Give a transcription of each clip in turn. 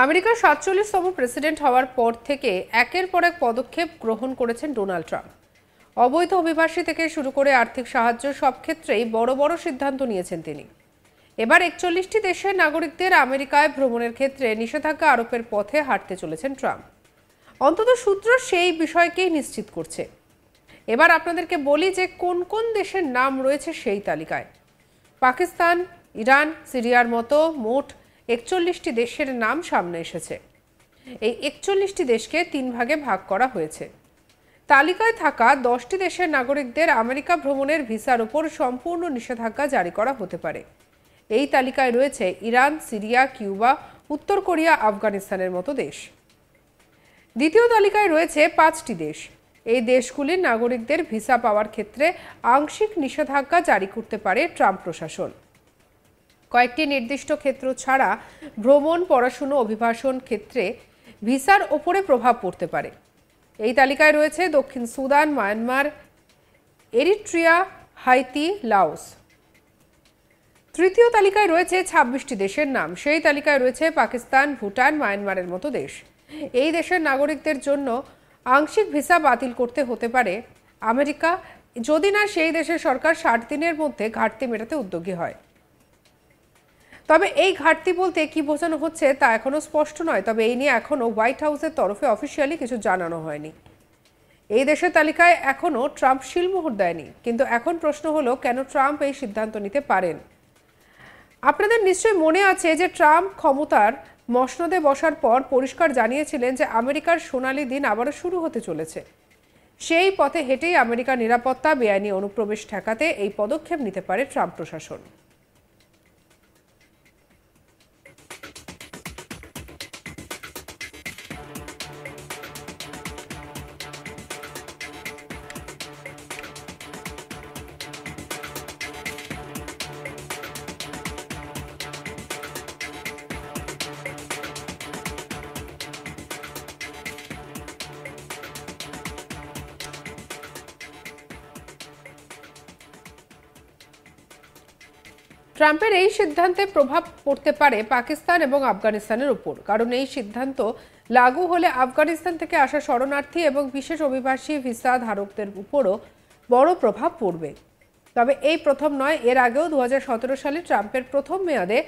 আমেরিকার ৪৭তম প্রেসিডেন্ট হওয়ার পর থেকে একের পর এক পদক্ষেপ গ্রহণ করেছেন ডোনাল্ড ট্রাম্প। অবৈধ অভিবাসী থেকে শুরু করে আর্থিক সাহায্য সব ক্ষেত্রেই বড় বড় সিদ্ধান্ত নিয়েছেন তিনি। এবার ৪১টি দেশের নাগরিকদের আমেরিকায় ভ্রমণের ক্ষেত্রে নিষেধাজ্ঞা আরোপের পথে হাঁটতে চলেছেন ট্রাম্প। অন্তত সূত্র সেই বিষয়কেই নিশ্চিত করছে। এবার আপনাদেরকে বলি যে কোন কোন দেশের নাম রয়েছে সেই তালিকায়। পাকিস্তান, ইরান, সিরিয়ার মতো মোট ৪১টি দেশের নাম সামনে এসেছে। এই ৪১টি দেশকে ৩ ভাগে ভাগ করা হয়েছে। তালিকায় থাকা ১০টি দেশের নাগরিকদের আমেরিকা ভ্রমণের ভিসার উপর সম্পূর্ণ নিষেধাজ্ঞা জারি করা হতে পারে। এই তালিকায় রয়েছে ইরান, সিরিয়া, কিউবা, উত্তর কোরিয়া, আফগানিস্তানের মতো দেশ। দ্বিতীয় তালিকায় রয়েছে ৫টি দেশ। এই দেশগুলির নাগরিকদের ভিসা পাওয়ার ক্ষেত্রে আংশিক নিষেধাজ্ঞা জারি করতে পারে ট্রাম্প প্রশাসন। কয়েকটি নির্দিষ্ট ক্ষেত্র ছাড়া ভ্রমণ, পড়াশুনো, অভিবাসন ক্ষেত্রে ভিসার ওপরে প্রভাব পড়তে পারে। এই তালিকায় রয়েছে দক্ষিণ সুদান, মায়ানমার, এরিট্রিয়া, হাইতি, লাওস। তৃতীয় তালিকায় রয়েছে ২৬টি দেশের নাম। সেই তালিকায় রয়েছে পাকিস্তান, ভুটান, মায়ানমারের মতো দেশ। এই দেশের নাগরিকদের জন্য আংশিক ভিসা বাতিল করতে হতে পারে আমেরিকা, যদি না সেই দেশের সরকার ৬০ দিনের মধ্যে ঘাটতি মেটাতে উদ্যোগী হয়। তবে এই ঘাটতি বলতে কি বোঝানো হচ্ছে তা এখনো স্পষ্ট নয়। তবে এই নিয়ে এখনো হোয়াইট হাউসের তরফে অফিসিয়ালি কিছু জানানো হয়নি। এই দেশের তালিকায় এখনো ট্রাম্প শিলমোহর দেয়নি। কিন্তু এখন প্রশ্ন হলো, কেন ট্রাম্প এই সিদ্ধান্ত নিতে পারেন? আপনাদের নিশ্চয়ই মনে আছে যে ট্রাম্প ক্ষমতার মসনদে বসার পর পরিষ্কার জানিয়েছিলেন যে আমেরিকার সোনালি দিন আবারও শুরু হতে চলেছে। সেই পথে হেঁটেই আমেরিকার নিরাপত্তা, বেআইনি অনুপ্রবেশ ঠেকাতে এই পদক্ষেপ নিতে পারে ট্রাম্প প্রশাসন। ট্রাম্পের এই সিদ্ধান্তে প্রভাব পড়তে পারে পাকিস্তান এবং আফগানিস্তানের উপর। কারণ এই সিদ্ধান্ত লাগু হলে আফগানিস্তান থেকে আসা শরণার্থী এবং বিশেষ অভিবাসী ভিসা ধারকদের উপরও বড় প্রভাব পড়বে। তবে এই প্রথম নয়, এর আগেও ২০১৭ সালে ট্রাম্পের প্রথম মেয়াদে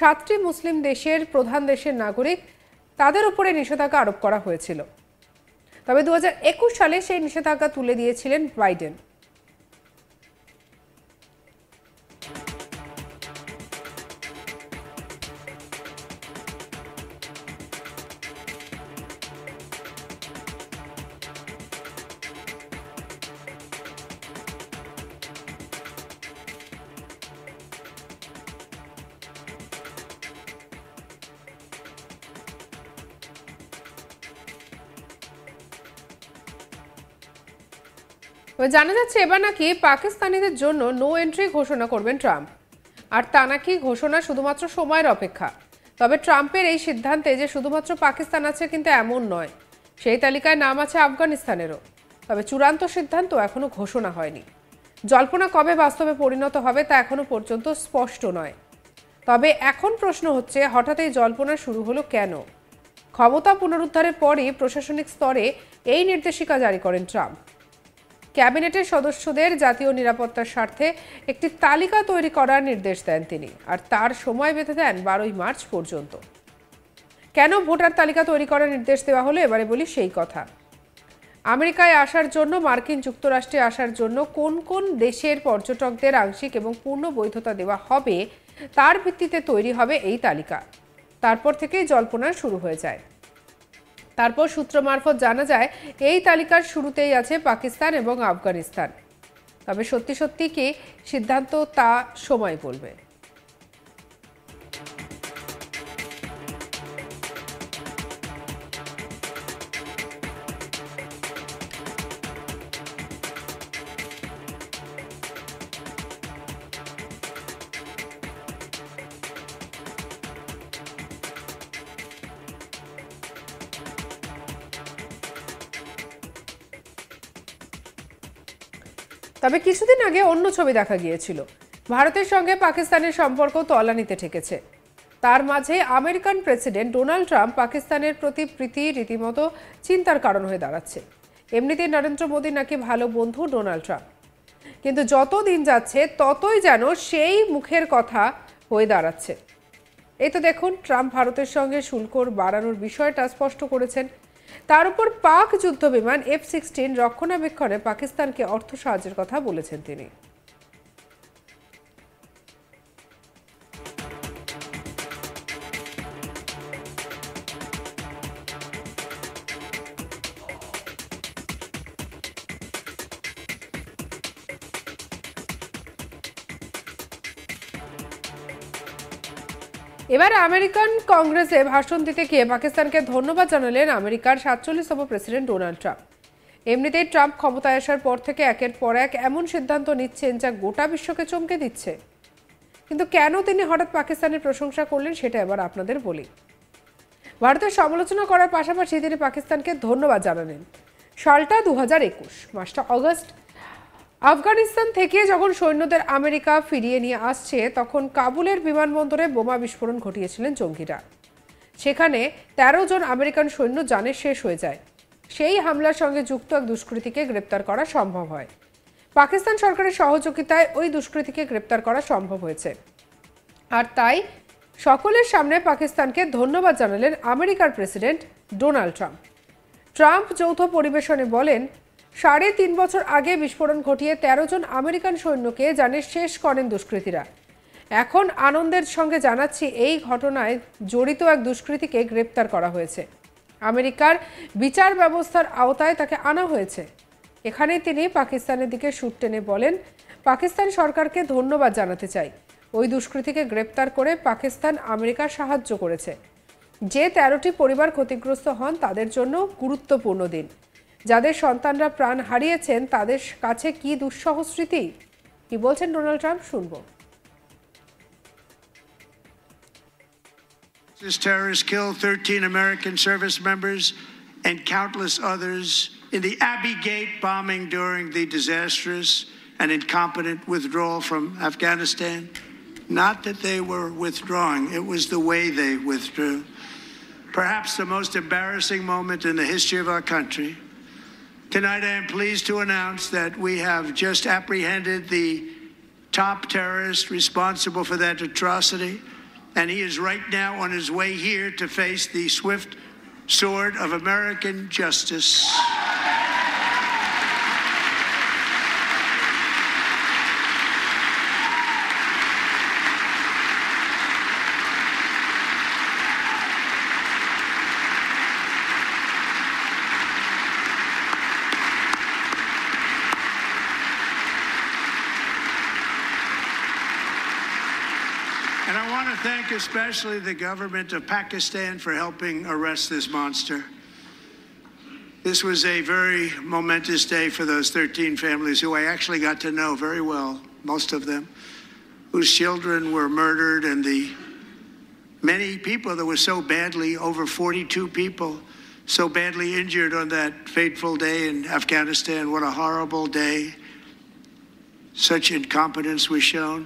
৭টি মুসলিম দেশের প্রধান দেশের নাগরিক তাদের উপরে নিষেধাজ্ঞা আরোপ করা হয়েছিল। তবে ২০২১ সালে সেই নিষেধাজ্ঞা তুলে দিয়েছিলেন বাইডেন। জানা যাচ্ছে এবার নাকি পাকিস্তানিদের জন্য নো এন্ট্রি ঘোষণা করবেন ট্রাম্প। আর তা নাকি ঘোষণা শুধুমাত্র সময়ের অপেক্ষা। তবে ট্রাম্পের এই সিদ্ধান্তে যে শুধুমাত্র পাকিস্তান আছে কিন্তু এমন নয়। সেই তালিকায় নাম আছে আফগানিস্তানেরও। তবে চূড়ান্ত সিদ্ধান্ত এখনো ঘোষণা হয়নি। জল্পনা কবে বাস্তবে পরিণত হবে তা এখনো পর্যন্ত স্পষ্ট নয়। তবে এখন প্রশ্ন হচ্ছে, হঠাৎ এই জল্পনা শুরু হলো কেন? ক্ষমতা পুনরুদ্ধারের পরই প্রশাসনিক স্তরে এই নির্দেশিকা জারি করেন ট্রাম্প। ক্যাবিনেটের সদস্যদের জাতীয় নিরাপত্তার স্বার্থে একটি তালিকা তৈরি করার নির্দেশ দেন তিনি। আর তার সময় বেঁধে দেন ১২ই মার্চ পর্যন্ত। কেন ভোটার তালিকা তৈরি করার নির্দেশ দেওয়া হলো এবারে বলি সেই কথা। আমেরিকায় আসার জন্য, মার্কিন যুক্তরাষ্ট্রে আসার জন্য কোন কোন দেশের পর্যটকদের আংশিক এবং পূর্ণ বৈধতা দেওয়া হবে তার ভিত্তিতে তৈরি হবে এই তালিকা। তারপর থেকেই জল্পনা শুরু হয়ে যায়। তারপর সূত্র মারফত জানা যায় এই তালিকার শুরুতেই আছে পাকিস্তান এবং আফগানিস্তান। তবে সত্যি সত্যি কি সিদ্ধান্ত তা সময় বলবে। তবে কিছুদিন আগে অন্য ছবি দেখা গিয়েছিল। ভারতের সঙ্গে পাকিস্তানের সম্পর্ক তলানিতে ঠেকেছে। তার মাঝে আমেরিকান প্রেসিডেন্ট ডোনাল্ড ট্রাম্প পাকিস্তানের প্রতি প্রীতি রীতিমতো চিন্তার কারণ হয়ে দাঁড়াচ্ছে। এমনিতেই নরেন্দ্র মোদী নাকি ভালো বন্ধু ডোনাল্ড ট্রাম্প, কিন্তু যত দিন যাচ্ছে ততই যেন সেই মুখের কথা হয়ে দাঁড়াচ্ছে। এই তো দেখুন, ট্রাম্প ভারতের সঙ্গে শুল্ক বাড়ানোর বিষয়টা স্পষ্ট করেছেন। তার উপর পাক যুদ্ধ বিমান F-16 রক্ষণাবেক্ষণে পাকিস্তানকে অর্থ সাহায্যের কথা বলেছেন তিনি। এবার আমেরিকান কংগ্রেসে ভাষণ দিতে গিয়ে পাকিস্তানকে ধন্যবাদ জানালেন আমেরিকার 47তম প্রেসিডেন্ট ডোনাল্ড ট্রাম্প। এমনিতেই ট্রাম্প ক্ষমতায় আসার পর থেকে একের পর এক এমন সিদ্ধান্ত নিচ্ছেন যা গোটা বিশ্বকে চমকে দিচ্ছে। কিন্তু কেন তিনি হঠাৎ পাকিস্তানের প্রশংসা করলেন সেটা এবার আপনাদের বলি। ভারতের সমালোচনা করার পাশাপাশি তিনি পাকিস্তানকে ধন্যবাদ জানালেন। সালটা 2021, মাসটা অগস্ট। আফগানিস্তান থেকে যখন সৈন্যদের আমেরিকা ফিরিয়ে নিয়ে আসছে, তখন কাবুলের বিমানবন্দরে বোমা বিস্ফোরণ ঘটিয়েছিলেন জঙ্গিরা। সেখানে 13 জন আমেরিকান সৈন্য জানে শেষ হয়ে যায়। সেই হামলার সঙ্গে যুক্ত এক দুষ্কৃতীকে গ্রেপ্তার করা সম্ভব হয়। পাকিস্তান সরকারের সহযোগিতায় ওই দুষ্কৃতীকে গ্রেপ্তার করা সম্ভব হয়েছে। আর তাই সকলের সামনে পাকিস্তানকে ধন্যবাদ জানালেন আমেরিকার প্রেসিডেন্ট ডোনাল্ড ট্রাম্প। ট্রাম্প যৌথ পরিবেশনে বলেন, 3.5 বছর আগে বিস্ফোরণ ঘটিয়ে 13 জন আমেরিকান সৈন্যকে জানে শেষ করেন দুষ্কৃতীরা। এখন আনন্দের সঙ্গে জানাচ্ছি এই ঘটনায় জড়িত এক দুষ্কৃতীকে গ্রেপ্তার করা হয়েছে। আমেরিকার বিচার ব্যবস্থার আওতায় তাকে আনা হয়েছে। এখানেই তিনি পাকিস্তানের দিকে সুর টেনে বলেন, পাকিস্তান সরকারকে ধন্যবাদ জানাতে চাই। ওই দুষ্কৃতীকে গ্রেপ্তার করে পাকিস্তান আমেরিকার সাহায্য করেছে। যে 13টি পরিবার ক্ষতিগ্রস্ত হন তাদের জন্য গুরুত্বপূর্ণ দিন। যাদের সন্তানরা প্রাণ হারিয়েছেন তাদের কাছে কি দুঃসহ স্মৃতি। কি বলছেন ডোনাল্ড ট্রাম্প, শুনবো। This terrorist killed 13 American service members and countless others in the Abbey Gate bombing during the disastrous and incompetent withdrawal from Afghanistan. Not that they were withdrawing, it was the way they withdrew. Perhaps the most embarrassing moment in the history of our country. Tonight I am pleased to announce that we have just apprehended the top terrorist responsible for that atrocity, and he is right now on his way here to face the swift sword of American justice. And I want to thank especially the government of Pakistan for helping arrest this monster. This was a very momentous day for those 13 families who I actually got to know very well, most of them, whose children were murdered, and the many people that were so badly, over 42 people, so badly injured on that fateful day in Afghanistan. What a horrible day. Such incompetence was shown.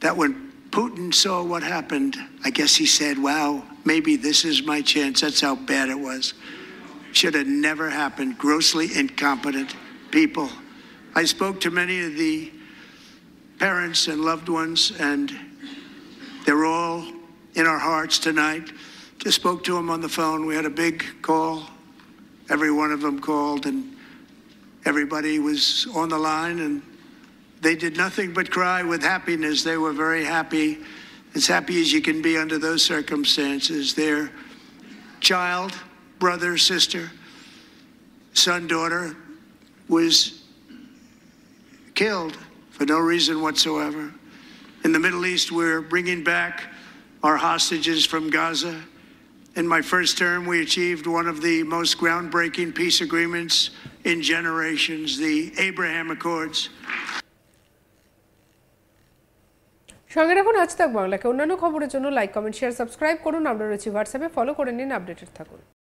That when Putin saw what happened, I guess he said, wow, maybe this is my chance. That's how bad it was. Should have never happened. Grossly incompetent people. I spoke to many of the parents and loved ones, and they're all in our hearts tonight. Just spoke to them on the phone. We had a big call. Every one of them called, and everybody was on the line, and they did nothing but cry with happiness. They were very happy, as happy as you can be under those circumstances. Their child, brother, sister, son, daughter was killed for no reason whatsoever. In the Middle East, we're bringing back our hostages from Gaza. In my first term, we achieved one of the most groundbreaking peace agreements in generations, the Abraham Accords. সঙ্গে রাখুন আজ তাক বাংলাকে। অন্যান্য খবরের জন্য like, comment, share, subscribe করুন। আমরা রয়েছি হোয়াটসঅ্যাপে, ফলো করে নিন, আপডেটেড থাকুন।